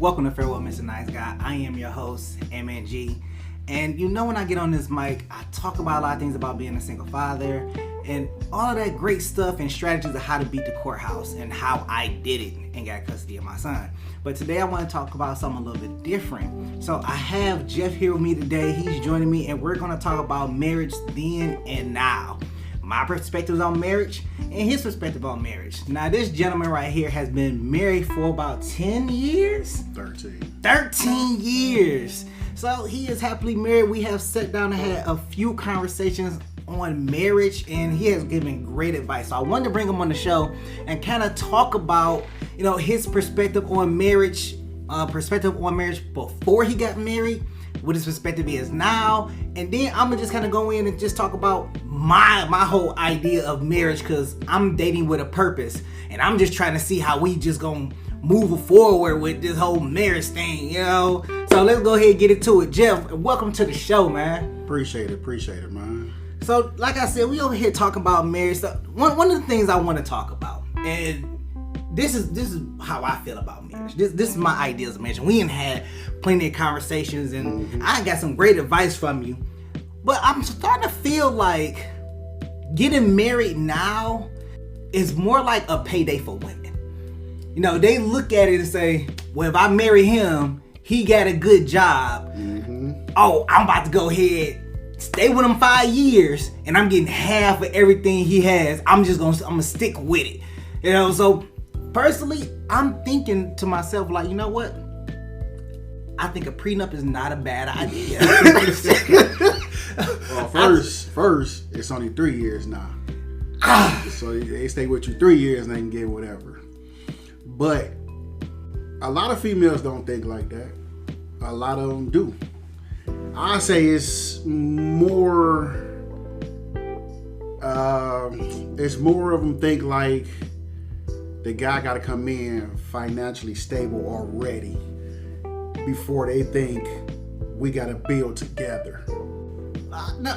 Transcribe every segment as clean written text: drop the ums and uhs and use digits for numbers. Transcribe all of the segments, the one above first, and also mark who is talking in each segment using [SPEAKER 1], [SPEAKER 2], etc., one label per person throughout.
[SPEAKER 1] Welcome to Farewell, Mr. Nice Guy. I am your host, MNG. And you know when I get on this mic, I talk about a lot of things about being a single father and all of that great stuff and strategies of how to beat the courthouse and how I did it and got custody of my son. But today I want to talk about something a little bit different. So I have Jeff here with me today. He's joining me and we're going to talk about marriage then and now. My perspectives on marriage and his perspective on marriage. Now this gentleman right here has been married for about 10 years? 13 years. So he is happily married. We have sat down and had a few conversations on marriage and he has given great advice. So I wanted to bring him on the show and kind of talk about, his perspective on marriage, before he got married, what his perspective is now, and then I'm gonna just kind of go in and just talk about my whole idea of marriage, because I'm dating with a purpose and I'm just trying to see how we just gonna move forward with this whole marriage thing, So let's go ahead and get into it. Jeff, welcome to the show, man.
[SPEAKER 2] Appreciate it, man.
[SPEAKER 1] So like I said, we over here talking about marriage. So one of the things I want to talk about, and this is how I feel about marriage. This is my ideas of marriage. We ain't had plenty of conversations, and I got some great advice from you. But I'm starting to feel like getting married now is more like a payday for women. They look at it and say, well, if I marry him, he got a good job. Oh, I'm about to go ahead, stay with him 5 years, and I'm getting half of everything he has. I'm gonna stick with it. So personally, I'm thinking to myself, like, you know what? I think a prenup is not a bad idea.
[SPEAKER 2] Well, first, it's only 3 years now. So they stay with you 3 years and they can get whatever. But a lot of females don't think like that. A lot of them do. I say it's more of them think like the guy got to come in financially stable already before they think we got to build together.
[SPEAKER 1] No.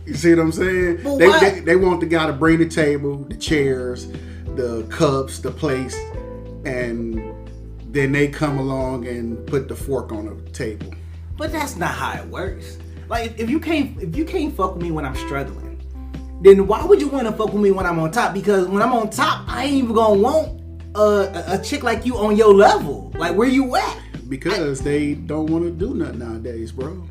[SPEAKER 2] You see what I'm saying? They want the guy to bring the table, the chairs, the cups, the plates, and then they come along and put the fork on the table.
[SPEAKER 1] But that's not how it works. Like if you can't fuck with me when I'm struggling, then why would you want to fuck with me when I'm on top? Because when I'm on top, I ain't even gonna want a chick like you on your level. Like, where you at?
[SPEAKER 2] Because they don't want to do nothing nowadays, bro.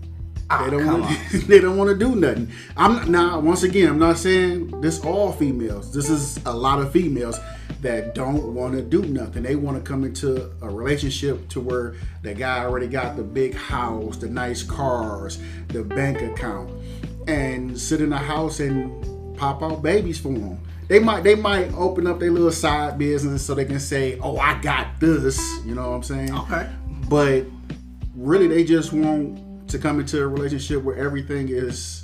[SPEAKER 1] They
[SPEAKER 2] don't want to do nothing. Once again, I'm not saying this all females. This is a lot of females that don't want to do nothing. They want to come into a relationship to where the guy already got the big house, the nice cars, the bank account, and sit in the house and pop out babies for them. They might open up their little side business so they can say, "Oh, I got this." You know what I'm saying?
[SPEAKER 1] Okay.
[SPEAKER 2] But really, they just want to come into a relationship where everything is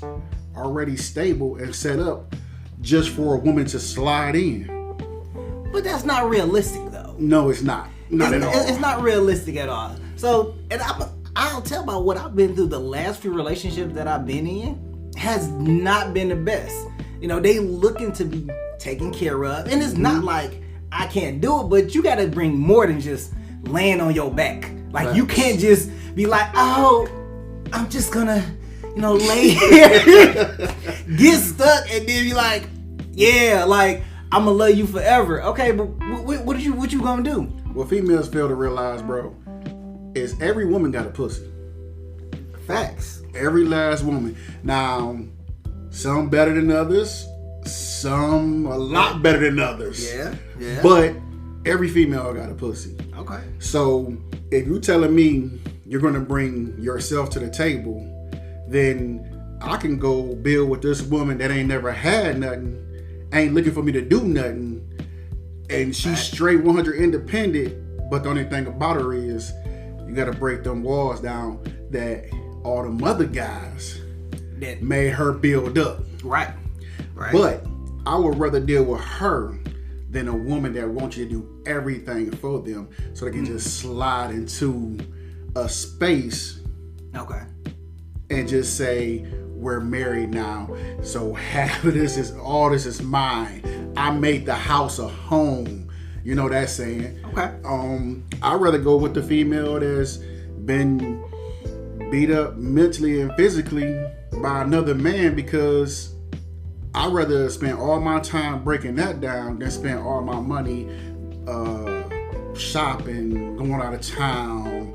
[SPEAKER 2] already stable and set up just for a woman to slide in.
[SPEAKER 1] But that's not realistic, though.
[SPEAKER 2] No, it's not. Not at all.
[SPEAKER 1] It's not realistic at all. So, and I'll tell about what I've been through. The last few relationships that I've been in has not been the best. They looking to be taken care of. And it's not like I can't do it, but you got to bring more than just laying on your back. Like, right. You can't just be like, oh, I'm just gonna, lay here, get stuck, and then be like, yeah, like, I'm gonna love you forever. Okay, but what you gonna do?
[SPEAKER 2] What females fail to realize, bro, is every woman got a pussy.
[SPEAKER 1] Facts.
[SPEAKER 2] Every last woman. Now, some better than others, some a lot better than others.
[SPEAKER 1] Yeah.
[SPEAKER 2] But every female got a pussy.
[SPEAKER 1] Okay.
[SPEAKER 2] So if you're telling me you're gonna bring yourself to the table, then I can go build with this woman that ain't never had nothing, ain't looking for me to do nothing, and she's straight 100 independent. But the only thing about her is you gotta break them walls down that all them other guys that made her build up.
[SPEAKER 1] Right.
[SPEAKER 2] But I would rather deal with her than a woman that wants you to do everything for them so they can just slide into a space.
[SPEAKER 1] Okay.
[SPEAKER 2] And just say, we're married now, so half of this is mine. I made the house a home. You know that saying.
[SPEAKER 1] Okay.
[SPEAKER 2] I'd rather go with the female that's been beat up mentally and physically by another man, because I'd rather spend all my time breaking that down than spend all my money shopping, going out of town,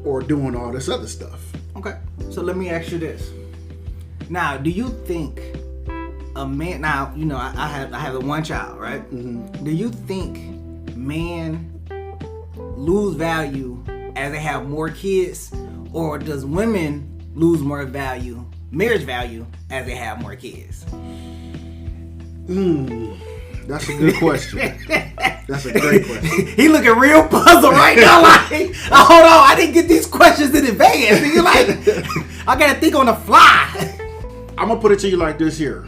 [SPEAKER 2] or doing all this other stuff.
[SPEAKER 1] Okay. So let me ask you this. Now, do you think a man, now, you know, I have the one child, right?
[SPEAKER 2] Mm-hmm.
[SPEAKER 1] Do you think men lose value as they have more kids, or does women lose more value, marriage value, as they have more kids?
[SPEAKER 2] That's a good question. That's a great question.
[SPEAKER 1] He looking real puzzled right now. Like, hold on, I didn't get these questions in advance. He like, I gotta think on the fly.
[SPEAKER 2] I'm gonna put it to you like this here.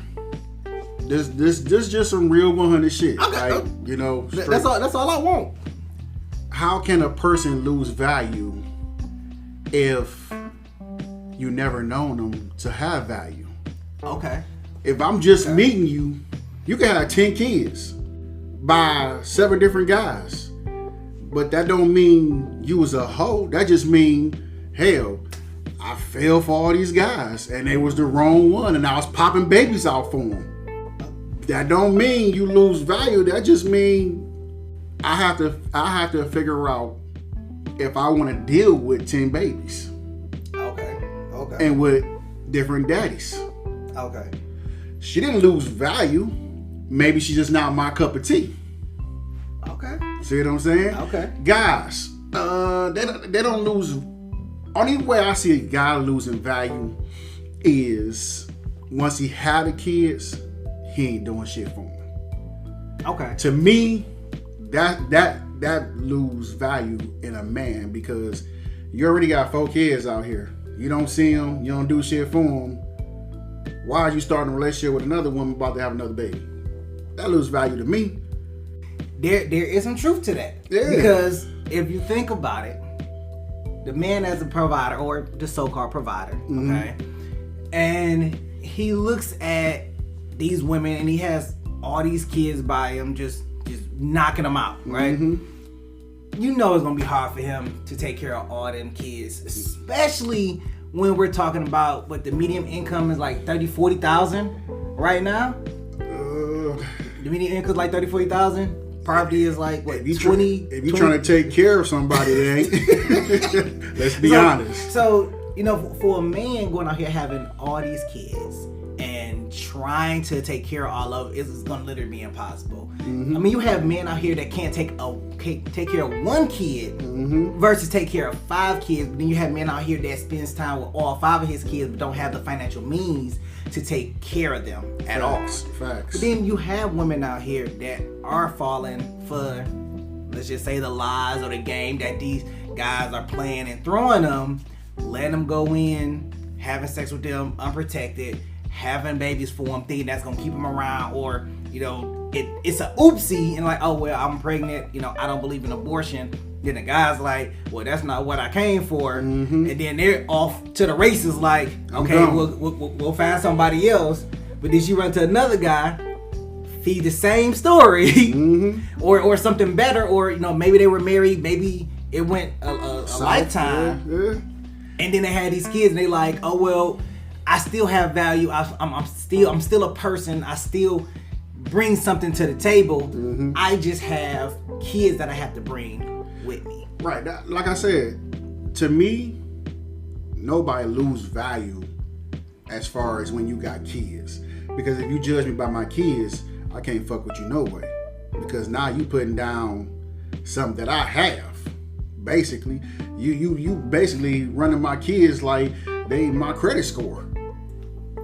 [SPEAKER 2] This just some real 100 shit.
[SPEAKER 1] Okay.
[SPEAKER 2] Like, you know,
[SPEAKER 1] That's all I want.
[SPEAKER 2] How can a person lose value if you never known them to have value?
[SPEAKER 1] Okay.
[SPEAKER 2] If I'm just meeting you, you can have 10 kids by 7 different guys, but that don't mean you was a hoe. That just mean, hell, I fell for all these guys and they was the wrong one, and I was popping babies out for them. That don't mean you lose value. That just mean I have to figure out if I want to deal with 10 babies.
[SPEAKER 1] Okay.
[SPEAKER 2] And with different daddies.
[SPEAKER 1] Okay.
[SPEAKER 2] She didn't lose value. Maybe she's just not my cup of tea.
[SPEAKER 1] Okay.
[SPEAKER 2] See what I'm saying?
[SPEAKER 1] Okay.
[SPEAKER 2] Guys, they don't lose. Only way I see a guy losing value is once he had the kids, he ain't doing shit for them.
[SPEAKER 1] Okay.
[SPEAKER 2] To me, that lose value in a man, because you already got 4 kids out here. You don't see them, you don't do shit for them. Why are you starting a relationship with another woman about to have another baby? That lose value to me.
[SPEAKER 1] There is some truth to that.
[SPEAKER 2] Yeah.
[SPEAKER 1] Because if you think about it, the man as a provider, or the so-called provider, okay, and he looks at these women and he has all these kids by him, just knocking them out, right? You know it's gonna be hard for him to take care of all them kids, especially when we're talking about what the median income is like 30,000-40,000 right now. The median income is like 30,000-40,000. Poverty is like what, 20?
[SPEAKER 2] If you're trying to take care of somebody, it ain't. Let's be honest.
[SPEAKER 1] So, you know, for a man going out here having all these kids and trying to take care of all of it is going to literally be impossible. I mean, you have men out here that can't take care of 1 kid versus take care of 5 kids. But then you have men out here that spends time with all 5 of his kids but don't have the financial means to take care of them at all.
[SPEAKER 2] Facts.
[SPEAKER 1] But then you have women out here that are falling for, let's just say, the lies or the game that these guys are playing and throwing them, letting them go in, having sex with them unprotected, having babies for them, thinking that's gonna keep them around, or, you know, it's a oopsie and like, oh well, I'm pregnant, you know, I don't believe in abortion. Then the guy's like, well, that's not what I came for. And then they're off to the races like, okay, we'll find somebody else. But then you run to another guy, feed the same story, or something better, or, you know, maybe they were married, maybe it went a lifetime, and then they had these kids, and they like, oh well, I still have value. I'm still a person. I still bring something to the table. I just have kids that I have to bring with me.
[SPEAKER 2] Right. Like I said, to me, nobody lose value as far as when you got kids. Because if you judge me by my kids, I can't fuck with you no way. Because now you putting down something that I have. Basically, you basically running my kids like they my credit score.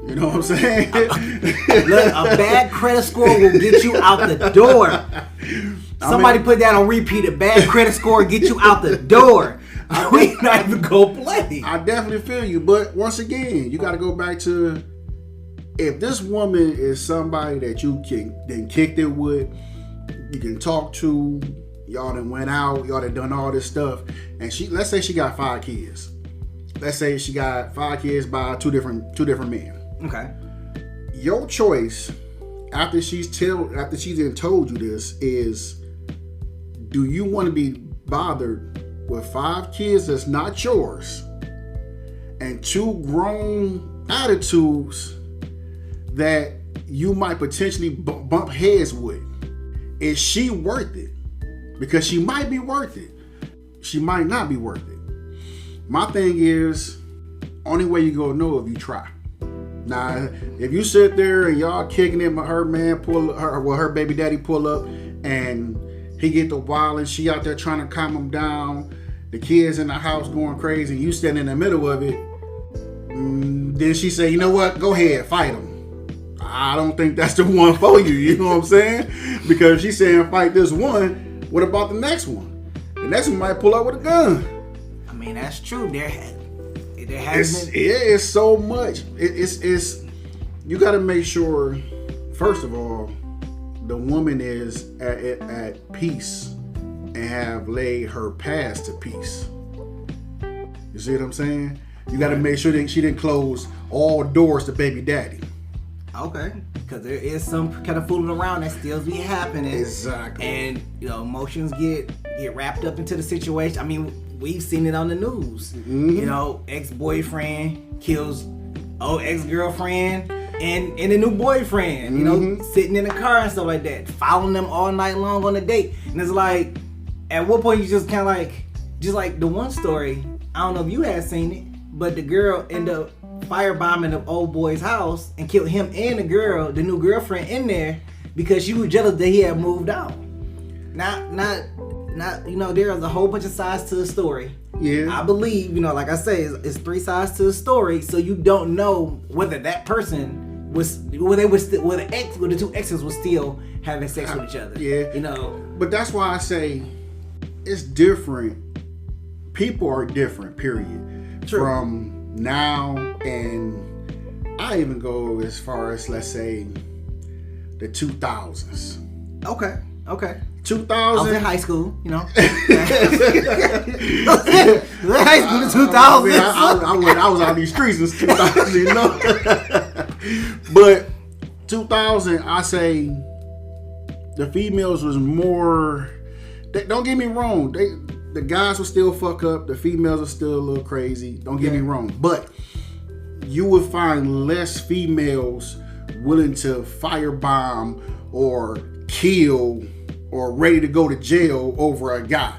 [SPEAKER 2] You know what I'm saying?
[SPEAKER 1] Look, a bad credit score will get you out the door. Somebody put that on repeat. A bad credit score get you out the door. We not even go play.
[SPEAKER 2] I definitely feel you, but once again, you got to go back to, if this woman is somebody that you then kicked it with, you can talk to, y'all done went out, y'all done done all this stuff, and let's say she got 5 kids. Let's say she got 5 kids by two different men.
[SPEAKER 1] Okay.
[SPEAKER 2] Your choice after she's then told you this is, do you want to be bothered with 5 kids that's not yours and 2 grown attitudes that you might potentially bump heads with? Is she worth it? Because she might be worth it. She might not be worth it. My thing is, only way you gonna know if you try. Now, if you sit there and y'all kicking it, her man her baby daddy pull up and he get the wild and she out there trying to calm him down, the kids in the house going crazy, and you stand in the middle of it, then she say, you know what, go ahead, fight him. I don't think that's the one for you, you know what I'm saying? Because she's saying fight this one, what about the next one? The next one might pull up with a gun.
[SPEAKER 1] I mean, that's true. There has been.
[SPEAKER 2] It's so much. It's you got to make sure, first of all, the woman is at peace and have laid her past to peace. You see what I'm saying? You got to make sure that she didn't close all doors to baby daddy.
[SPEAKER 1] Okay, because there is some kind of fooling around that still be happening.
[SPEAKER 2] Exactly.
[SPEAKER 1] And emotions get wrapped up into the situation. I mean, we've seen it on the news. Mm-hmm. Ex-boyfriend kills ex-girlfriend and a new boyfriend.
[SPEAKER 2] Mm-hmm.
[SPEAKER 1] Sitting in the car and stuff like that, following them all night long on a date. And it's like, at what point you just kind of just like the one story. I don't know if you had seen it, but the girl ended up firebombing the old boy's house and killed him and the new girlfriend in there because she was jealous that he had moved out. Not there's a whole bunch of sides to the story.
[SPEAKER 2] Yeah.
[SPEAKER 1] I believe, like I say, it's 3 sides to the story, so you don't know whether that person whether the 2 exes were still having sex with each other.
[SPEAKER 2] Yeah. But that's why I say it's different. People are different, period.
[SPEAKER 1] True.
[SPEAKER 2] From now, and I even go as far as, let's say, the 2000s.
[SPEAKER 1] Okay.
[SPEAKER 2] 2000.
[SPEAKER 1] I was in high school, high school in 2000.
[SPEAKER 2] I was out these streets in 2000, But 2000, I say the females was more. Don't get me wrong. The guys will still fuck up. The females are still a little crazy. Don't get me wrong. But you would find less females willing to firebomb or kill or ready to go to jail over a guy.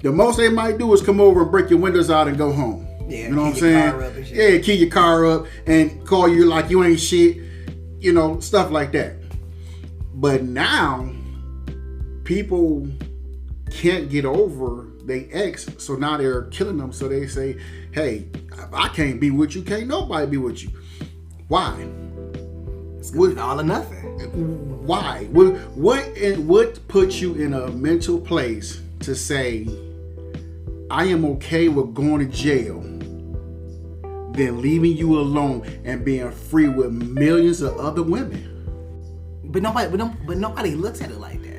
[SPEAKER 2] The most they might do is come over and break your windows out and go home.
[SPEAKER 1] Yeah,
[SPEAKER 2] you know what I'm saying? Yeah, key your car up and call you like you ain't shit. Stuff like that. But now, people can't get over they ex, so now they're killing them. So they say, hey, I can't be with you, can't nobody be with you. Why?
[SPEAKER 1] It's all or nothing.
[SPEAKER 2] Why? What puts you in a mental place to say, I am okay with going to jail than leaving you alone and being free with millions of other women?
[SPEAKER 1] But nobody looks at it like that.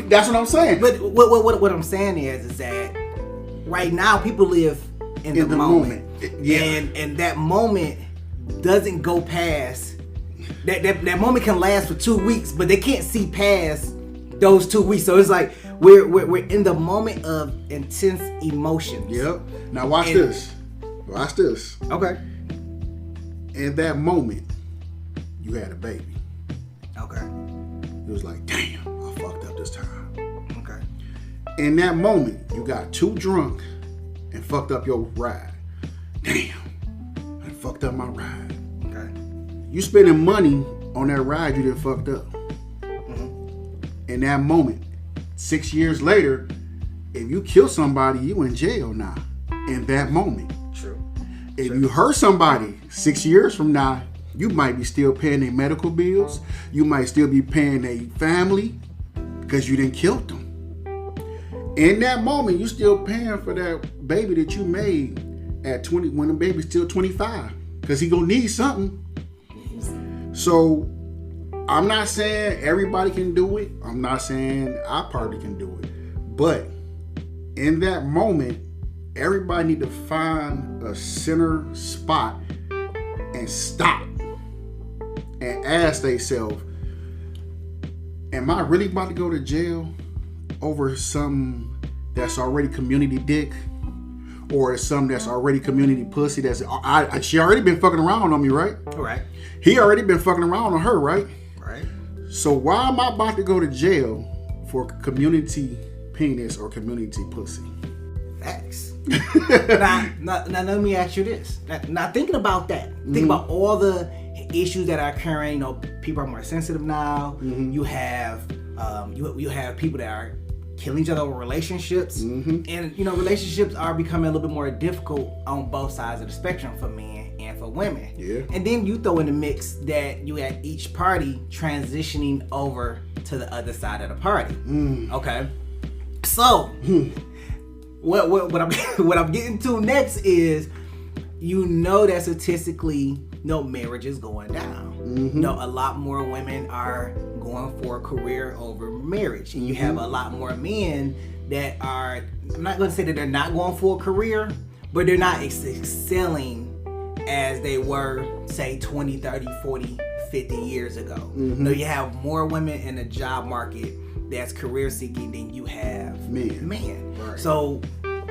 [SPEAKER 2] That's what I'm saying.
[SPEAKER 1] But what I'm saying is that right now people live in the moment.
[SPEAKER 2] Yeah.
[SPEAKER 1] And that moment doesn't go past. That moment can last for 2 weeks, but they can't see past those 2 weeks. So it's like we're in the moment of intense emotions.
[SPEAKER 2] Yep. Now watch this.
[SPEAKER 1] Okay.
[SPEAKER 2] In that moment, you had a baby.
[SPEAKER 1] Okay.
[SPEAKER 2] It was like, damn, I fucked up this time.
[SPEAKER 1] Okay.
[SPEAKER 2] In that moment, you got too drunk and fucked up your ride. Damn, I fucked up my ride.
[SPEAKER 1] Okay.
[SPEAKER 2] You spending money on that ride you done fucked up.
[SPEAKER 1] Mm-hmm.
[SPEAKER 2] In that moment, 6 years later, if you kill somebody, you in jail now. In that moment.
[SPEAKER 1] True.
[SPEAKER 2] If you hurt somebody 6 years from now, you might be still paying their medical bills. You might still be paying their family because you didn't kill them. In that moment, you still paying for that baby that you made at 20 when the baby's still 25 because he gonna need something. So I'm not saying everybody can do it. I'm not saying I probably can do it. But in that moment, everybody need to find a center spot and stop and ask themselves, am I really about to go to jail over some that's already community dick, or some that's already community pussy. She already been fucking around on me, right?
[SPEAKER 1] Right.
[SPEAKER 2] He already been fucking around on her, right?
[SPEAKER 1] Right.
[SPEAKER 2] So why am I about to go to jail for community penis or community pussy?
[SPEAKER 1] Facts. now, let me ask you this. Now thinking about that, think about all the issues that are occurring. You know, people are more sensitive now. You have you have people that are killing each other over relationships, and you know, relationships are becoming a little bit more difficult on both sides of the spectrum for men and for women.
[SPEAKER 2] Yeah. And
[SPEAKER 1] then you throw in the mix that you had each party transitioning over to the other side of the party. Okay. So what I'm getting to next is, you know, that statistically, no, marriage is going down. No, a lot more women are going for a career over marriage, and you have a lot more men that are, I'm not going to say that they're not going for a career, but they're not excelling as they were, say, 20, 30, 40, 50 years ago. No, you have more women in the job market that's career seeking than you have men. Right. So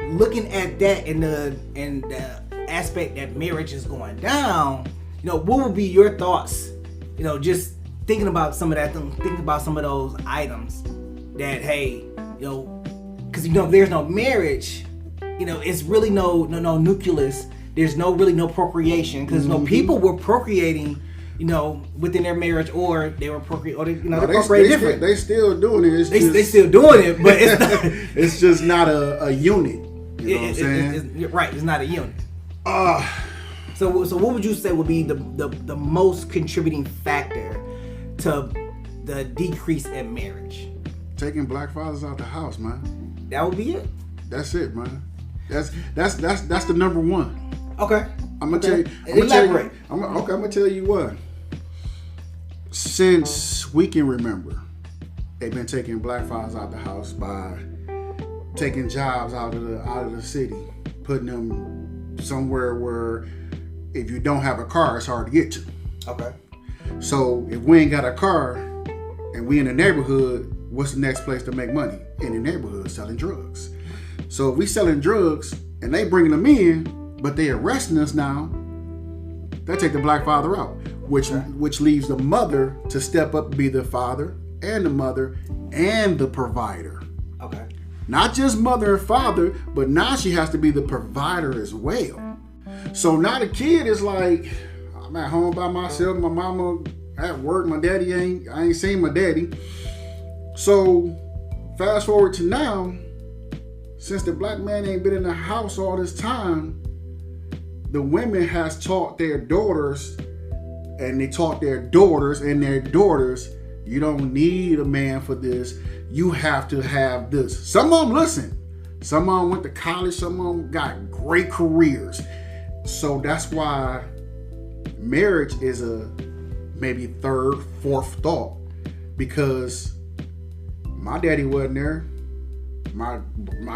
[SPEAKER 1] looking at that in the aspect that marriage is going down, you know, what would be your thoughts? You know, just thinking about some of that, thinking about some of those items that, hey, you know, because, you know, if there's no marriage, you know, it's really no nucleus. There's really no procreation, because you know, people were procreating, you know, within their marriage, or they were procreating, or they're procreating different.
[SPEAKER 2] They still doing it.
[SPEAKER 1] They still doing it, but it's not,
[SPEAKER 2] it's just not a unit. You know what I'm saying?
[SPEAKER 1] Right, it's not a unit. So what would you say would be the most contributing factor to the decrease in marriage?
[SPEAKER 2] Taking black fathers out the house, man.
[SPEAKER 1] That would be it.
[SPEAKER 2] That's it, man. That's the number one.
[SPEAKER 1] Okay.
[SPEAKER 2] I'm gonna tell you.
[SPEAKER 1] Elaborate.
[SPEAKER 2] I'm gonna tell you what. Since we can remember, they've been taking black fathers out the house by taking jobs out of the city, putting them somewhere where if you don't have a car, it's hard to get to.
[SPEAKER 1] Okay.
[SPEAKER 2] So if we ain't got a car and we in the neighborhood, what's the next place to make money? In the neighborhood, selling drugs. So if we selling drugs and they bringing them in, but they arresting us now, they take the black father out, which leaves the mother to step up and be the father and the mother and the provider.
[SPEAKER 1] Okay. Not
[SPEAKER 2] just mother and father, but now she has to be the provider as well. So now the kid is like, I'm at home by myself, my mama at work, I ain't seen my daddy. So fast forward to now, since the black man ain't been in the house all this time, the women has taught their daughters, and they taught their daughters and their daughters, you don't need a man for this. You have to have this. Some of them listen. Some of them went to college. Some of them got great careers. So that's why marriage is a maybe third, fourth thought, because my daddy wasn't there. My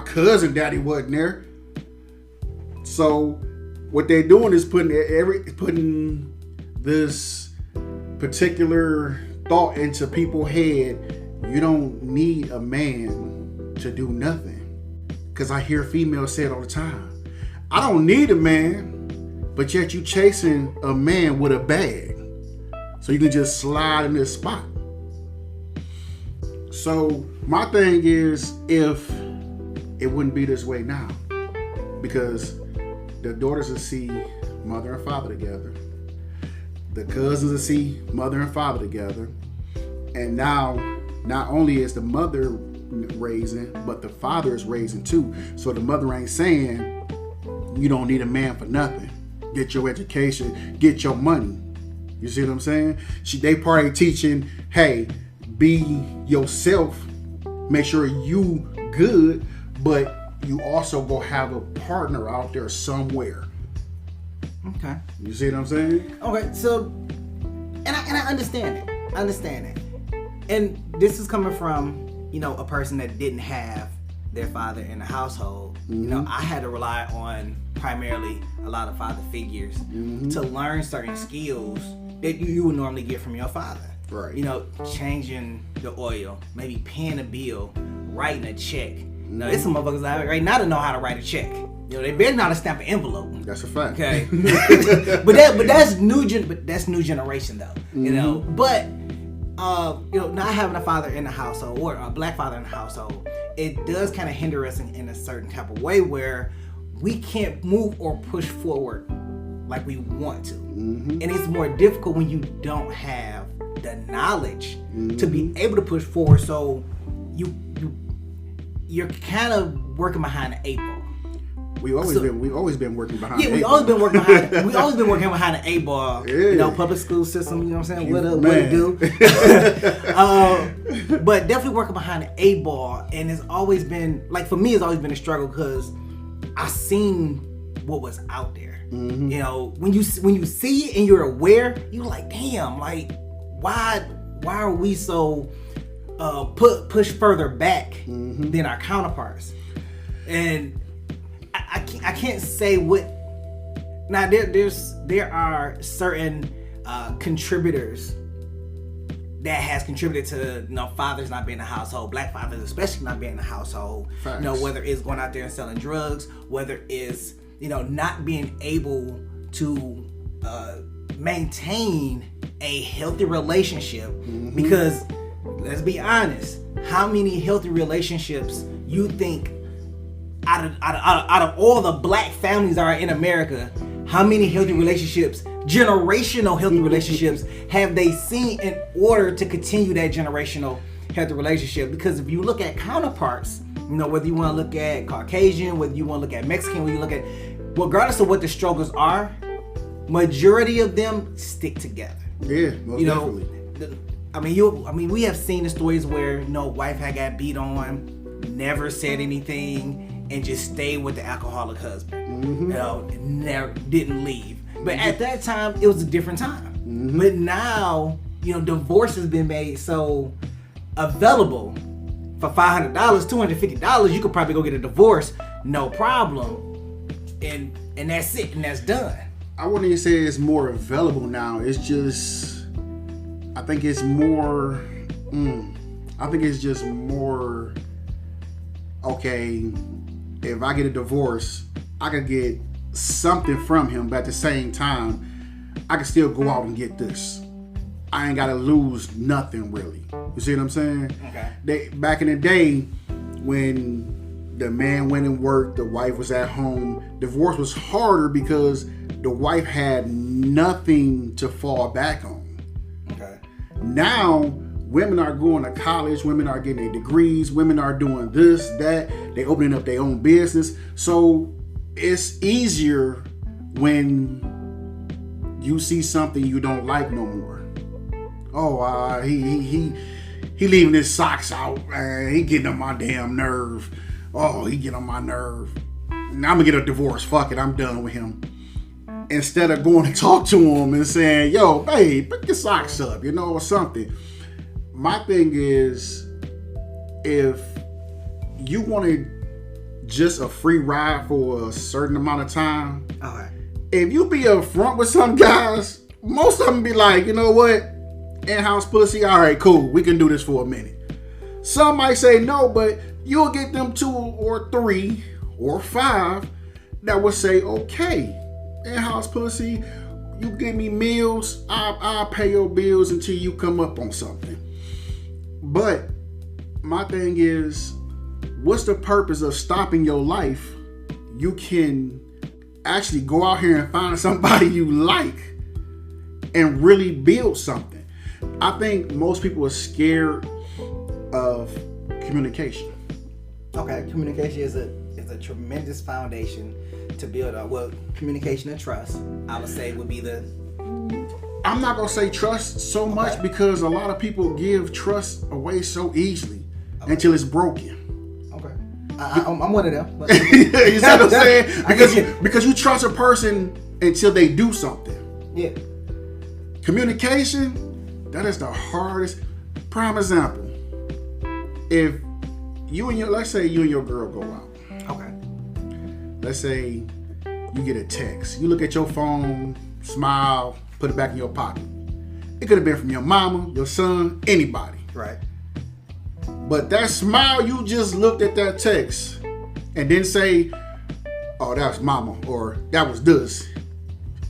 [SPEAKER 2] cousin daddy wasn't there. So what they're doing is putting this particular thought into people's head. You don't need a man to do nothing. Because I hear females say it all the time. I don't need a man, but yet you chasing a man with a bag, so you can just slide in this spot. So my thing is, if it wouldn't be this way now, because the daughters will see mother and father together, the cousins will see mother and father together, and now not only is the mother raising, but the father is raising too. So the mother ain't saying you don't need a man for nothing. Get your education, get your money. You see what I'm saying? They probably teaching, hey, be yourself, make sure you good, but you also go have a partner out there somewhere.
[SPEAKER 1] Okay.
[SPEAKER 2] You see what I'm saying?
[SPEAKER 1] Okay, so, and I understand it. I understand it. And this is coming from, you know, a person that didn't have their father in the household. You know, I had to rely on primarily a lot of father figures to learn certain skills that you would normally get from your father.
[SPEAKER 2] Right.
[SPEAKER 1] You know, changing the oil, maybe paying a bill, writing a check. Now, there's some motherfuckers out right now that know how to write a check. You know, they better know how to stamp an envelope.
[SPEAKER 2] That's a fact.
[SPEAKER 1] Okay, but that's new generation though. You know, but you know, not having a father in the household or a black father in the household, it does kind of hinder us in a certain type of way where we can't move or push forward like we want to, and it's more difficult when you don't have the knowledge to be able to push forward. So you're kind of working behind the eight ball.
[SPEAKER 2] We've always been working behind.
[SPEAKER 1] Yeah,
[SPEAKER 2] the
[SPEAKER 1] we
[SPEAKER 2] eight
[SPEAKER 1] always
[SPEAKER 2] ball.
[SPEAKER 1] been working behind. We always been working behind the eight ball.
[SPEAKER 2] Yeah.
[SPEAKER 1] You know, public school system. You know what I'm saying? What it do? But definitely working behind the eight ball, and it's always been like for me, it's always been a struggle because I seen what was out there. You know, when you see it and you're aware, you're like, damn, like why are we so push further back than our counterparts? And I can't say what. Now there are certain contributors that has contributed to, you know, fathers not being in the household, black fathers especially not being in the household.
[SPEAKER 2] Facts.
[SPEAKER 1] You know, whether it's going out there and selling drugs, whether it's, you know, not being able to maintain a healthy relationship. Because let's be honest, how many healthy relationships you think out of all the black families are in America, how many healthy relationships, generational healthy relationships, have they seen in order to continue that generational healthy relationship? Because if you look at counterparts, you know, whether you want to look at Caucasian, whether you want to look at Mexican, whether you look at, regardless of what the struggles are, majority of them stick together.
[SPEAKER 2] Yeah, most definitely.
[SPEAKER 1] We have seen the stories where, you know, wife had got beat on, never said anything, and just stayed with the alcoholic husband. You know, never didn't leave. But at that time, it was a different time. But now, you know, divorce has been made so available. For $500, $250, you could probably go get a divorce, no problem, and that's it, and that's done.
[SPEAKER 2] I wouldn't even say it's more available now. It's just, I think it's more. Okay, if I get a divorce, I could get something from him, but at the same time, I can still go out and get this. I ain't gotta lose nothing really. You see what I'm saying?
[SPEAKER 1] Okay.
[SPEAKER 2] Back in the day, when the man went and worked, the wife was at home, divorce was harder because the wife had nothing to fall back on.
[SPEAKER 1] Okay.
[SPEAKER 2] Now, women are going to college, women are getting their degrees, women are doing this, that, they opening up their own business. So it's easier when you see something you don't like no more. Oh, he leaving his socks out, man. He getting on my damn nerve. Oh, he getting on my nerve. Now I'm gonna get a divorce. Fuck it, I'm done with him. Instead of going to talk to him and saying, yo, babe, pick your socks up, you know, or something. My thing is, if you wanted just a free ride for a certain amount of time,
[SPEAKER 1] Okay.
[SPEAKER 2] if you be upfront with some guys, most of them be like, you know what? In-house pussy, all right, cool. We can do this for a minute. Some might say no, but you'll get them 2 or 3 or 5 that will say, okay, in-house pussy, you give me meals, I'll pay your bills until you come up on something. But my thing is, what's the purpose of stopping your life? You can actually go out here and find somebody you like and really build something. I think most people are scared of communication.
[SPEAKER 1] Okay, communication is a tremendous foundation to build up. Well, communication and trust, I would say, would be the.
[SPEAKER 2] I'm not gonna say trust so much because a lot of people give trust away so easily until it's broken.
[SPEAKER 1] Okay, I'm one of them. But
[SPEAKER 2] You see what I'm saying? Because you trust a person until they do something.
[SPEAKER 1] Yeah.
[SPEAKER 2] Communication, that is the hardest. Prime example. If let's say you and your girl go out.
[SPEAKER 1] Okay.
[SPEAKER 2] Let's say you get a text. You look at your phone, smile, put it back in your pocket. It could have been from your mama, your son, anybody.
[SPEAKER 1] Right.
[SPEAKER 2] But that smile, you just looked at that text and didn't say, oh, that was mama, or that was this.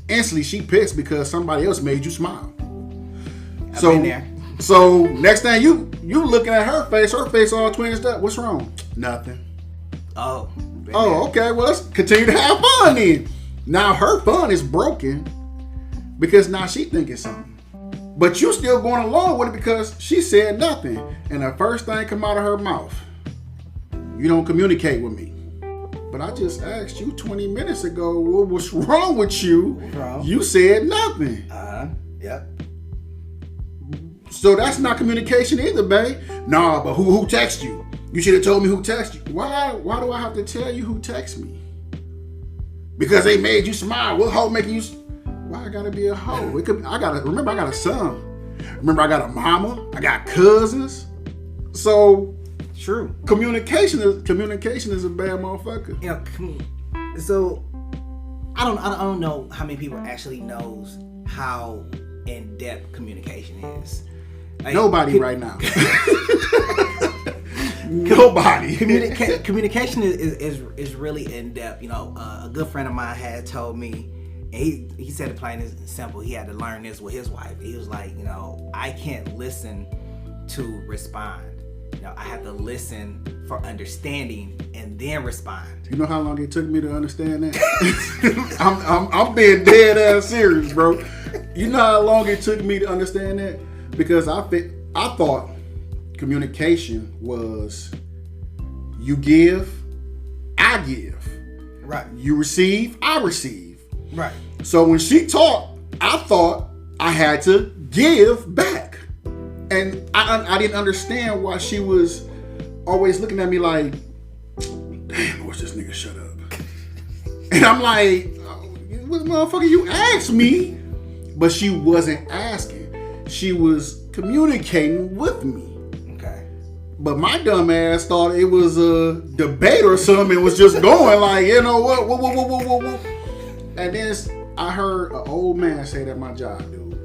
[SPEAKER 2] Instantly, she pissed because somebody else made you smile.
[SPEAKER 1] I've been there.
[SPEAKER 2] So next thing you looking at her face all twinged up. What's wrong? Nothing.
[SPEAKER 1] Oh,
[SPEAKER 2] okay. Well, let's continue to have fun then. Now her fun is broken because now she thinking something. But you still going along with it because she said nothing. And the first thing come out of her mouth, you don't communicate with me. But I just asked you 20 minutes ago, what was wrong with you?
[SPEAKER 1] What's wrong?
[SPEAKER 2] You said nothing.
[SPEAKER 1] Yep.
[SPEAKER 2] So that's not communication either, babe. Nah, but who texted you? You should have told me who texted you. Why do I have to tell you who texted me? Because they made you smile. What hoe making you? Why I gotta be a hoe? Remember I got a son. Remember I got a mama. I got cousins. So
[SPEAKER 1] true.
[SPEAKER 2] Communication is a bad motherfucker.
[SPEAKER 1] So I don't know how many people actually knows how in depth communication is. Like,
[SPEAKER 2] nobody right now. Nobody.
[SPEAKER 1] Communication is really in depth. A good friend of mine had told me, and he said it plain and simple. He had to learn this with his wife. He was like, I can't listen to respond. I have to listen for understanding and then respond.
[SPEAKER 2] You know how long it took me to understand that? I'm being dead ass serious, bro. You know how long it took me to understand that? Because I thought communication was you give, I give.
[SPEAKER 1] Right.
[SPEAKER 2] You receive, I receive.
[SPEAKER 1] Right.
[SPEAKER 2] So when she talked, I thought I had to give back. And I didn't understand why she was always looking at me like, damn, what's this nigga shut up? And I'm like, what motherfucker, you asked me? But she wasn't asking. She was communicating with me.
[SPEAKER 1] Okay.
[SPEAKER 2] But my dumb ass thought it was a debate or something and was just going like, you know what, whoa. And then I heard an old man say that at my job, dude.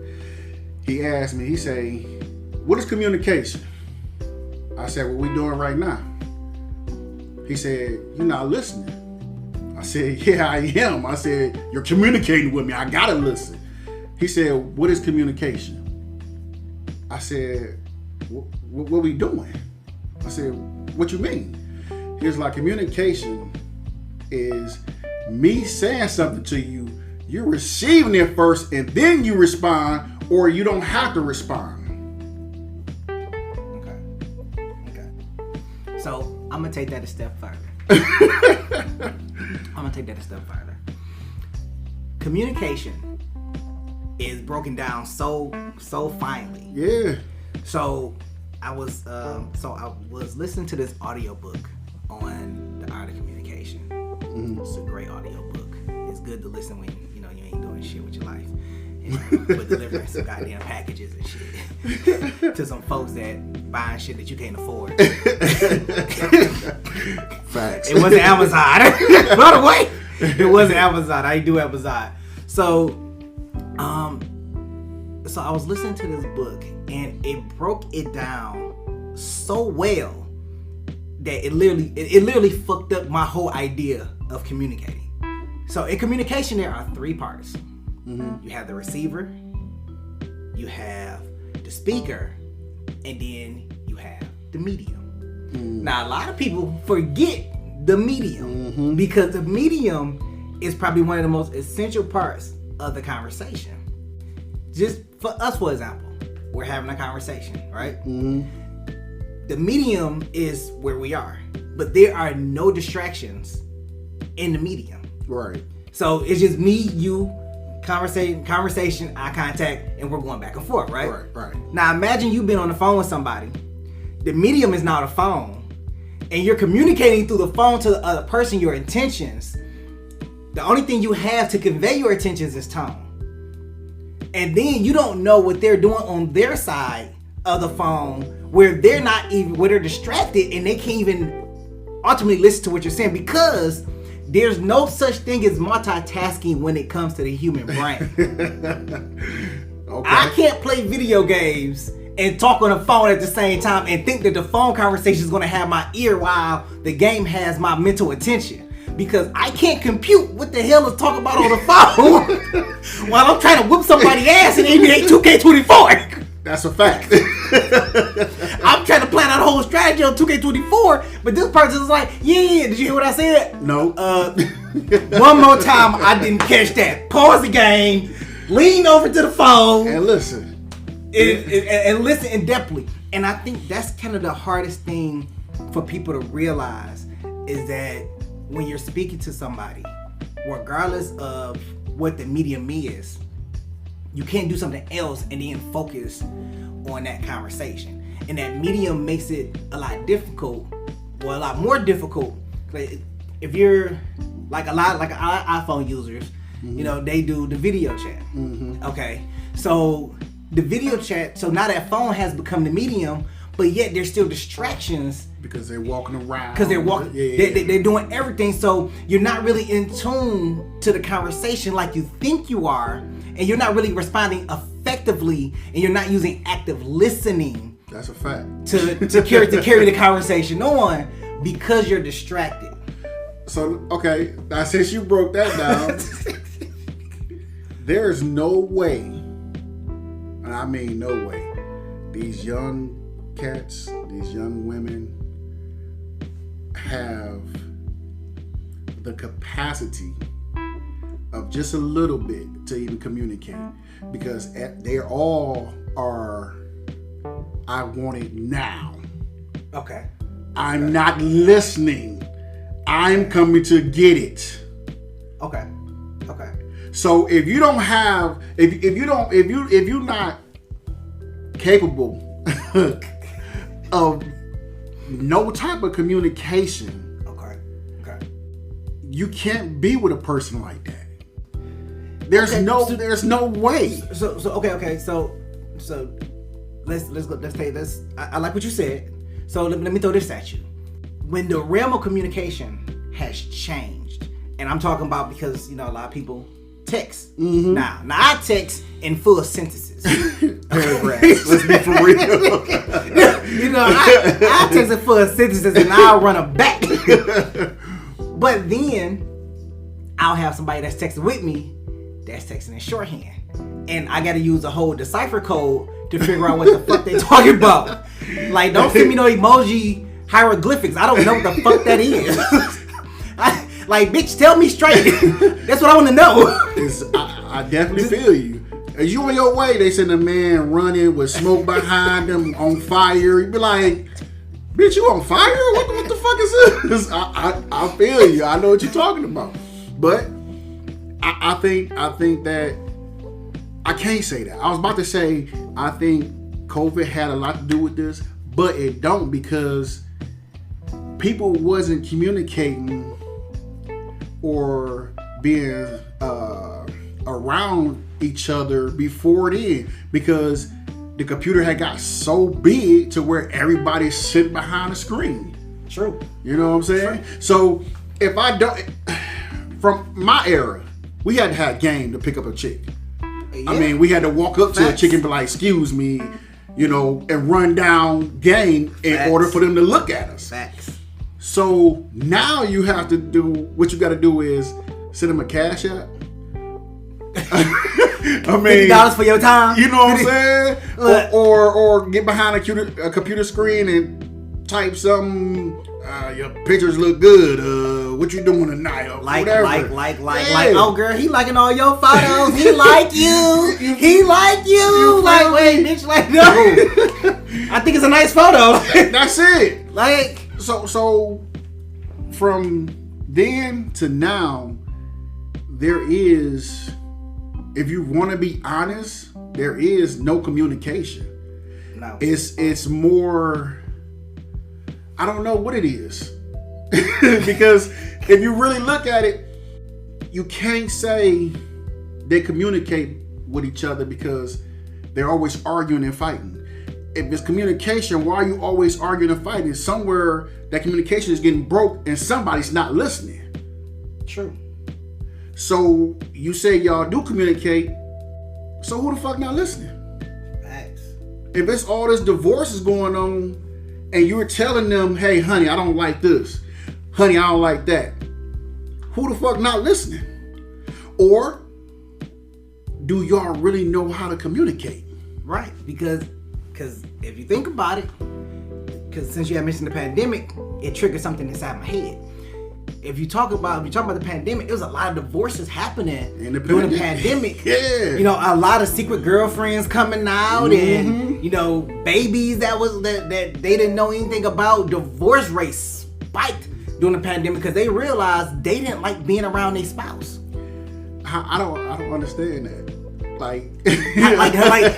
[SPEAKER 2] He asked me, he say, what is communication? I said, what we doing right now? He said, you're not listening. I said, yeah, I am. I said, you're communicating with me. I gotta listen. He said, what is communication? I said, what we doing? I said, what you mean? He was like, communication is me saying something to you, you're receiving it first and then you respond, or you don't have to respond.
[SPEAKER 1] Okay. So I'm gonna take that a step further. Communication is broken down so finely.
[SPEAKER 2] Yeah.
[SPEAKER 1] So I was listening to this audiobook on the art of communication. Mm-hmm. It's a great audiobook. It's good to listen when you ain't doing shit with your life. But delivering some goddamn packages and shit to some folks that buying shit that you can't afford.
[SPEAKER 2] Facts.
[SPEAKER 1] It wasn't Amazon. By the way, it wasn't Amazon. I do Amazon. So I was listening to this book and it broke it down so well that it literally fucked up my whole idea of communicating. So in communication, there are three parts. Mm-hmm. You have the receiver, you have the speaker, and then you have the medium. Mm-hmm. Now, a lot of people forget the medium because the medium is probably one of the most essential parts of the conversation. Just for us, for example, we're having a conversation, right? Mm-hmm. The medium is where we are, but there are no distractions in the medium.
[SPEAKER 2] Right.
[SPEAKER 1] So it's just me, you, conversation, eye contact, and we're going back and forth, right?
[SPEAKER 2] Right.
[SPEAKER 1] Now imagine you've been on the phone with somebody. The medium is now the phone, and you're communicating through the phone to the other person your intentions. The only thing you have to convey your intentions is tone. And then you don't know what they're doing on their side of the phone, where they're distracted and they can't even ultimately listen to what you're saying, because there's no such thing as multitasking when it comes to the human brain.
[SPEAKER 2] Okay.
[SPEAKER 1] I can't play video games and talk on the phone at the same time and think that the phone conversation is going to have my ear while the game has my mental attention. Because I can't compute what the hell is talking about on the phone while I'm trying to whip somebody's ass in NBA 2K24.
[SPEAKER 2] That's a fact.
[SPEAKER 1] I'm trying to plan out a whole strategy on 2K24, but this person is like, yeah, did you hear what I said?
[SPEAKER 2] No.
[SPEAKER 1] One more time, I didn't catch that. Pause the game, lean over to the phone,
[SPEAKER 2] and listen.
[SPEAKER 1] And listen in depthly. And I think that's kind of the hardest thing for people to realize is that when you're speaking to somebody, regardless of what the medium is, you can't do something else and then focus on that conversation. And that medium makes it a lot difficult, or a lot more difficult. Like if you're like a lot like iPhone users, you know, they do the video chat. Okay, so the video chat, so now that phone has become the medium, but yet there's still distractions
[SPEAKER 2] because they're walking around.
[SPEAKER 1] Because they're walking, they're doing everything. So you're not really in tune to the conversation like you think you are, and you're not really responding effectively, and you're not using active listening.
[SPEAKER 2] That's a fact.
[SPEAKER 1] To carry the conversation on because you're distracted.
[SPEAKER 2] So okay, now since you broke that down, there's no way, and I mean no way, these young cats, these young women have the capacity of just a little bit to even communicate, because they all are, I want it now.
[SPEAKER 1] Okay.
[SPEAKER 2] I'm not listening. I'm coming to get it.
[SPEAKER 1] Okay.
[SPEAKER 2] So if you don't have, if you're not capable of no type of communication,
[SPEAKER 1] okay,
[SPEAKER 2] you can't be with a person like that. There's no way.
[SPEAKER 1] So let's take this. I like what you said. So let me throw this at you. When the realm of communication has changed, and I'm talking about because, you know, a lot of people text. Now I text in full sentences.
[SPEAKER 2] Paragraphs. Let's be for real.
[SPEAKER 1] You know, I text in full sentences and I'll run them back. But then I'll have somebody that's texting with me that's texting in shorthand. And I gotta use a whole decipher code to figure out what the fuck they talking about. Like, don't send me no emoji hieroglyphics. I don't know what the fuck that is. Like, bitch, tell me straight. That's what I want to know.
[SPEAKER 2] I definitely feel you. As you on your way, they send a man running with smoke behind him on fire. You be like, bitch, you on fire? What the fuck is this? I feel you. I know what you're talking about. But I think that I can't say that. I was about to say I think COVID had a lot to do with this, but it don't, because people wasn't communicating or being around each other before then, because the computer had got so big to where everybody's sitting behind a screen.
[SPEAKER 1] True.
[SPEAKER 2] You know what I'm saying? True. So if I don't, from my era, we had to have game to pick up a chick. Yeah. I mean, we had to walk up to a chick and be like, excuse me, you know, and run down game in order for them to look at us.
[SPEAKER 1] Facts.
[SPEAKER 2] So now you have to do, what you got to do is send them a cash app. I mean,
[SPEAKER 1] $50 for your time.
[SPEAKER 2] You know what I'm saying? or get behind a computer screen and type something. Your pictures look good. What you doing tonight? Or whatever.
[SPEAKER 1] Like. Oh, girl, he liking all your photos. He like you. He like you. Like, wait, bitch, like, no. I think it's a nice photo.
[SPEAKER 2] That's it.
[SPEAKER 1] Like,
[SPEAKER 2] so from then to now, there is, if you want to be honest, there is no communication.
[SPEAKER 1] No.
[SPEAKER 2] It's more, I don't know what it is. Because if you really look at it, you can't say they communicate with each other, because they're always arguing and fighting. If it's communication, why are you always arguing and fighting? Somewhere that communication is getting broke and somebody's not listening.
[SPEAKER 1] True.
[SPEAKER 2] So you say y'all do communicate, so who the fuck not listening?
[SPEAKER 1] Facts.
[SPEAKER 2] If it's all this divorce is going on, and you're telling them, hey, honey, I don't like this. Honey, I don't like that. Who the fuck not listening? Or do y'all really know how to communicate?
[SPEAKER 1] Right, because if you think about it, because since you had mentioned the pandemic, it triggered something inside my head. If you talk about the pandemic, there was a lot of divorces happening during the pandemic.
[SPEAKER 2] Yeah,
[SPEAKER 1] you know, a lot of secret girlfriends coming out, and you know, babies that they didn't know anything about. Divorce rates spiked during the pandemic because they realized they didn't like being around their spouse.
[SPEAKER 2] I don't understand that. Like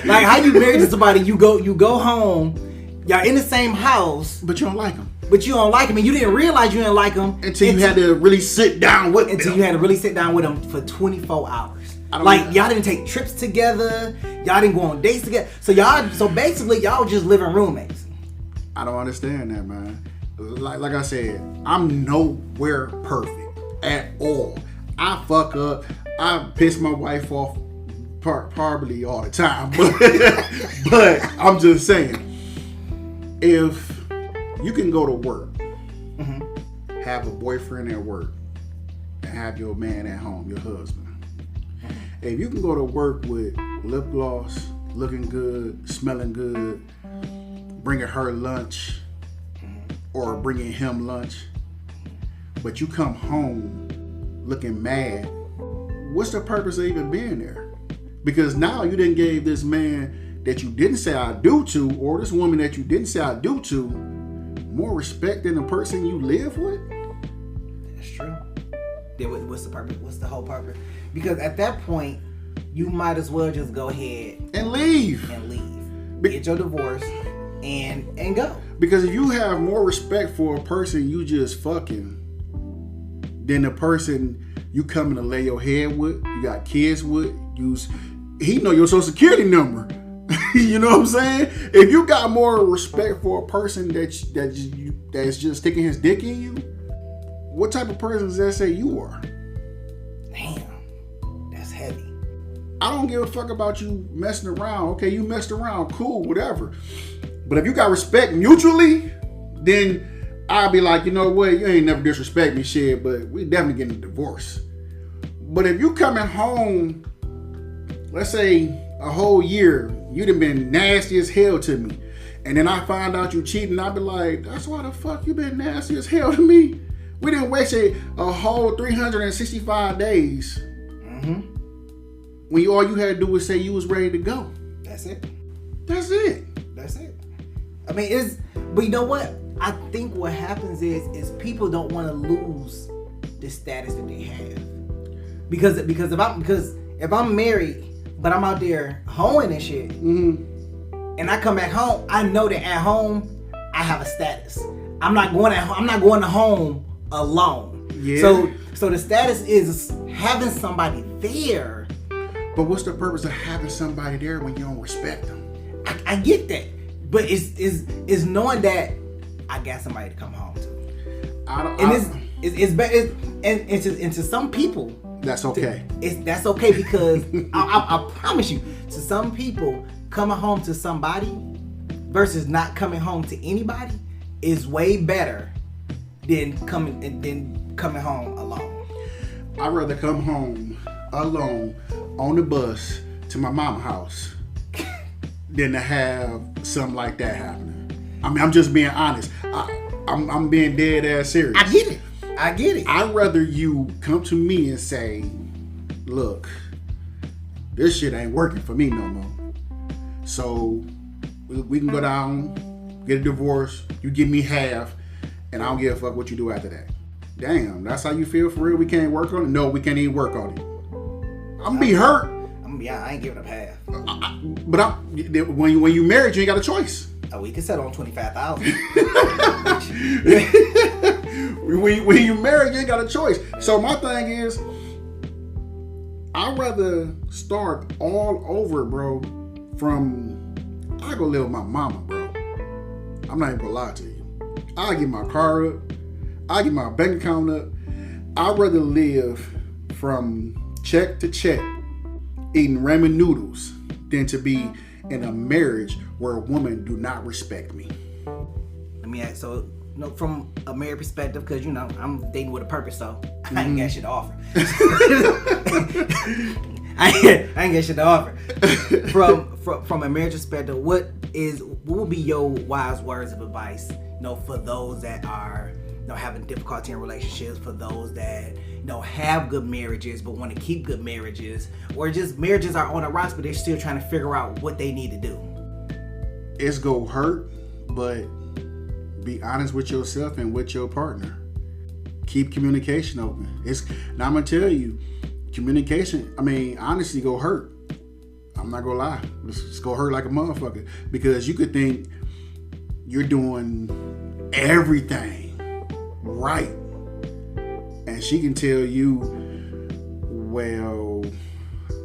[SPEAKER 1] how you married to somebody, you go home, y'all in the same house,
[SPEAKER 2] but you don't like them.
[SPEAKER 1] But you don't like them, and you didn't realize you didn't like them
[SPEAKER 2] until you had to really sit down with them.
[SPEAKER 1] Until you had to really sit down with them for 24 hours. Y'all didn't take trips together, y'all didn't go on dates together. So basically y'all just living roommates.
[SPEAKER 2] I don't understand that, man. Like I said, I'm nowhere perfect at all. I fuck up. I piss my wife off probably all the time, but I'm just saying, if you can go to work, have a boyfriend at work, and have your man at home, your husband. If you can go to work with lip gloss, looking good, smelling good, bringing her lunch, or bringing him lunch, but you come home looking mad, what's the purpose of even being there? Because now you didn't give this man that you didn't say I do to, or this woman that you didn't say I do to, more respect than the person you live with.
[SPEAKER 1] That's true. Then what's the purpose? What's the whole purpose? Because at that point, you might as well just go ahead
[SPEAKER 2] and leave.
[SPEAKER 1] Get your divorce and go.
[SPEAKER 2] Because if you have more respect for a person you just fucking than the person you coming to lay your head with, you got kids with, he know your social security number. You know what I'm saying? If you got more respect for a person that's just sticking his dick in you, what type of person does that say you are?
[SPEAKER 1] Damn, that's heavy.
[SPEAKER 2] I don't give a fuck about you messing around. Okay, you messed around, cool, whatever. But if you got respect mutually, then I'll be like, you know what, you ain't never disrespect me, shit, but we definitely getting a divorce. But if you coming home, let's say a whole year, you done been nasty as hell to me, and then I find out you cheating, I'll be like, that's why the fuck you been nasty as hell to me? We didn't waste a whole 365 days. When all you had to do was say you was ready to go.
[SPEAKER 1] That's it. I mean, but you know what? I think what happens is people don't want to lose the status that they have. Because if I'm married, but I'm out there hoeing and shit, and I come back home, I know that at home I have a status. I'm not going to home alone. Yeah. So the status is having somebody there.
[SPEAKER 2] But what's the purpose of having somebody there when you don't respect them?
[SPEAKER 1] I get that, but it's knowing that I got somebody to come home to. And to some people,
[SPEAKER 2] that's okay.
[SPEAKER 1] That's okay because I promise you, to some people, coming home to somebody versus not coming home to anybody is way better than coming home alone.
[SPEAKER 2] I'd rather come home alone on the bus to my mama's house than to have something like that happening. I mean, I'm just being honest. I'm being dead ass serious.
[SPEAKER 1] I get it.
[SPEAKER 2] I'd rather you come to me and say, look, this shit ain't working for me no more. So we can go down, get a divorce, you give me half, and I don't give a fuck what you do after that. Damn, that's how you feel for real? We can't work on it? No, we can't even work on it. I'm gonna be hurt.
[SPEAKER 1] I ain't giving up half.
[SPEAKER 2] But when you married, you ain't got a choice.
[SPEAKER 1] Oh, we can settle on $25,000.
[SPEAKER 2] When you married, you ain't got a choice. So my thing is, I'd rather start all over, bro. I go live with my mama, bro. I'm not even gonna lie to you. I get my car up. I get my bank account up. I'd rather live from check to check eating ramen noodles than to be in a marriage where women do not respect me?
[SPEAKER 1] Let me ask. So, from a married perspective, because I'm dating with a purpose, so I ain't got shit to offer. I ain't got shit to offer. From a marriage perspective, what would be your wise words of advice? For those that are having difficulty in relationships, for those that have good marriages but want to keep good marriages, or just marriages are on the rocks but they're still trying to figure out what they need to do.
[SPEAKER 2] It's gonna hurt, but be honest with yourself and with your partner. Keep communication open. Now I'm gonna tell you, communication, honestly, go hurt. I'm not gonna lie. It's gonna hurt like a motherfucker, because you could think you're doing everything right, and she can tell you, well,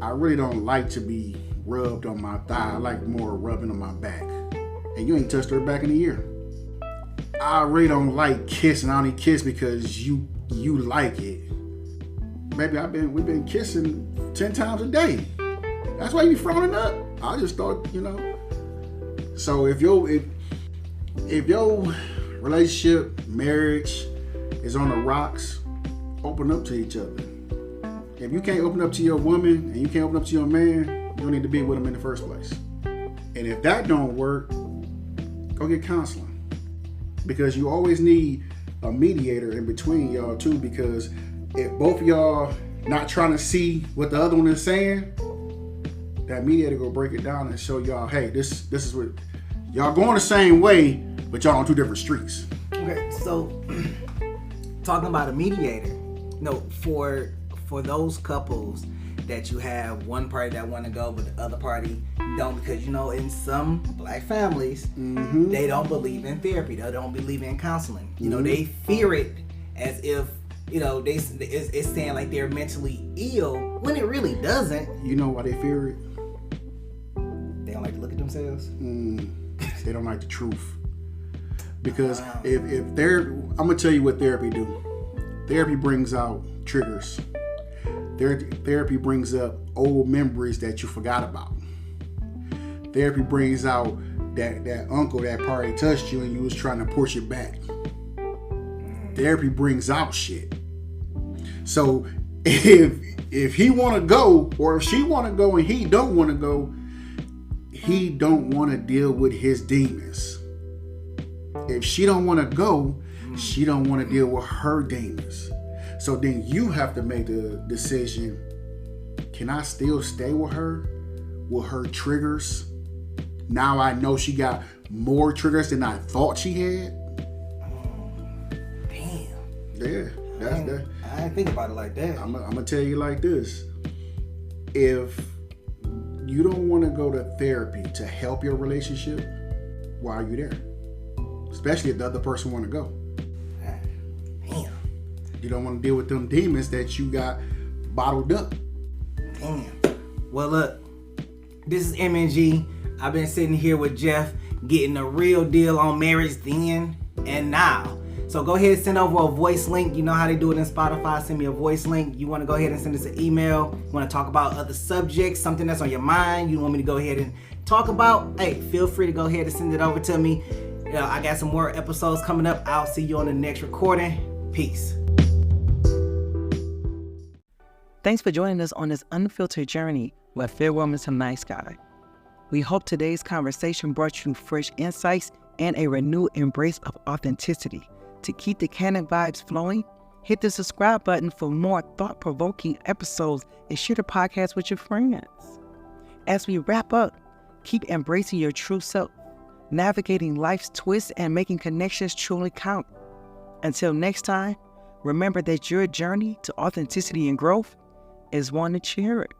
[SPEAKER 2] I really don't like to be rubbed on my thigh. I like more rubbing on my back. And you ain't touched her back in a year. I really don't like kissing. I only kiss because you like it. Baby, we've been kissing 10 times a day. That's why you be frowning up. I just thought, So if your relationship, marriage is on the rocks, open up to each other. If you can't open up to your woman and you can't open up to your man, you don't need to be with them in the first place. And if that don't work, go get counseling. Because you always need a mediator in between y'all too, because if both of y'all not trying to see what the other one is saying, that mediator go break it down and show y'all, hey, this is what y'all going the same way, but y'all on two different streets.
[SPEAKER 1] Okay, so talking about a mediator, for those couples that you have one party that want to go but the other party don't, because in some black families, they don't believe in therapy, they don't believe in counseling. They fear it as if it's saying like they're mentally ill when it really doesn't.
[SPEAKER 2] You know why they fear it?
[SPEAKER 1] They don't like to look at themselves.
[SPEAKER 2] They don't like the truth. Because if they're, I'm gonna tell you what therapy do. Therapy brings out triggers. Therapy brings up old memories that you forgot about. Therapy brings out that uncle that probably touched you and you was trying to push it back. Therapy brings out shit. So if he want to go, or if she want to go and he don't want to go, he don't want to deal with his demons. If she don't want to go, she don't want to deal with her demons. So then you have to make the decision, can I still stay with her triggers? Now I know she got more triggers than I thought she had.
[SPEAKER 1] Damn.
[SPEAKER 2] Yeah.
[SPEAKER 1] I didn't think about it like that.
[SPEAKER 2] I'm going to tell you like this. If you don't want to go to therapy to help your relationship, why are you there? Especially if the other person want to go.
[SPEAKER 1] Damn.
[SPEAKER 2] You don't want to deal with them demons that you got bottled up.
[SPEAKER 1] Damn. Well, look, this is MNG. I've been sitting here with Jeff getting a real deal on marriage then and now. So go ahead and send over a voice link. You know how they do it in Spotify. Send me a voice link. You want to go ahead and send us an email. You want to talk about other subjects, something that's on your mind you want me to go ahead and talk about, hey, feel free to go ahead and send it over to me. I got some more episodes coming up. I'll see you on the next recording. Peace.
[SPEAKER 3] Thanks for joining us on this unfiltered journey where fair woman's a nice guy. We hope today's conversation brought you fresh insights and a renewed embrace of authenticity. To keep the canon vibes flowing, hit the subscribe button for more thought-provoking episodes and share the podcast with your friends. As we wrap up, keep embracing your true self, navigating life's twists and making connections truly count. Until next time, remember that your journey to authenticity and growth is one to cherish.